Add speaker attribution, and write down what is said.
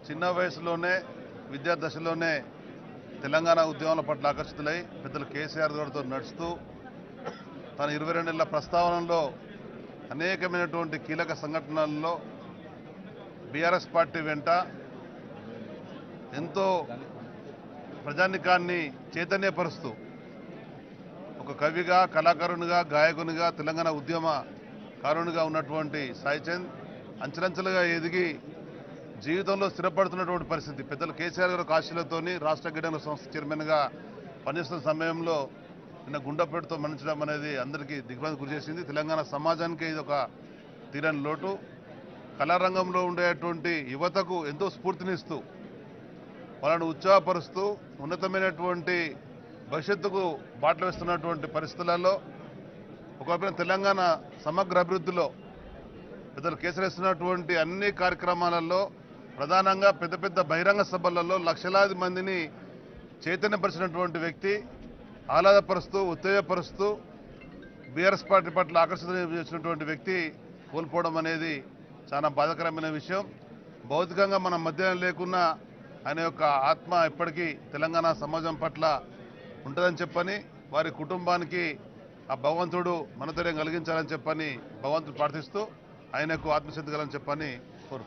Speaker 1: చిన్న వయసులోనే విద్యా దశలోనే తెలంగాణ ఉద్యమాల పట్ల ఆకర్షితులై పెద్దలు కేసీఆర్ గారితో నడుస్తూ తన 22 నెలల ప్రస్తావనలో అనేకమైనటువంటి కీలక సంఘటనలలో బీఆర్ఎస్ పార్టీ వెంట ఎంతో ప్రజానికాన్ని చైతన్యపరుస్తూ ఒక కవిగా, కళాకారునిగా, గాయకునిగా, తెలంగాణ ఉద్యమకారునిగా ఉన్నటువంటి సాయిచంద్ అంచెలంచెలుగా ఎదిగి జీవితంలో స్థిరపడుతున్నటువంటి పరిస్థితి. పెద్దలు కేసీఆర్ గారు కాశీలతోని రాష్ట్ర గిడ్డంగుల సంస్థ చైర్మన్గా పనిచేస్తున్న సమయంలో నిన్న గుండెపోటుతో మరణించడం అనేది అందరికీ దిగ్భ్రాంతి గురి చేసింది. తెలంగాణ సమాజానికి ఇది ఒక తీరని లోటు. కళారంగంలో ఉండేటువంటి యువతకు ఎంతో స్ఫూర్తినిస్తూ వాళ్ళను ఉత్సాహపరుస్తూ ఉన్నతమైనటువంటి భవిష్యత్తుకు బాటలు వేస్తున్నటువంటి పరిస్థితులలో ఒకవైపున తెలంగాణ సమగ్ర అభివృద్ధిలో పెద్దలు కేసరిస్తున్నటువంటి అన్ని కార్యక్రమాలలో ప్రధానంగా పెద్ద పెద్ద బహిరంగ సభలలో లక్షలాది మందిని చైతన్యపరిచినటువంటి వ్యక్తి, ఆహ్లాదపరుస్తూ ఉత్తేజపరుస్తూ బీఆర్ఎస్ పార్టీ పట్ల ఆకర్షితులు చేసినటువంటి వ్యక్తి కోల్పోవడం అనేది చాలా బాధాకరమైన విషయం. భౌతికంగా మన మధ్య లేకున్నా ఆయన యొక్క ఆత్మ ఎప్పటికీ తెలంగాణ సమాజం పట్ల ఉంటుందని చెప్పని, వారి కుటుంబానికి ఆ భగవంతుడు మనధైర్యం కలిగించాలని చెప్పని భగవంతుడు ప్రార్థిస్తూ ఆయనకు ఆత్మశాంతి కలని చెప్పని కోరు.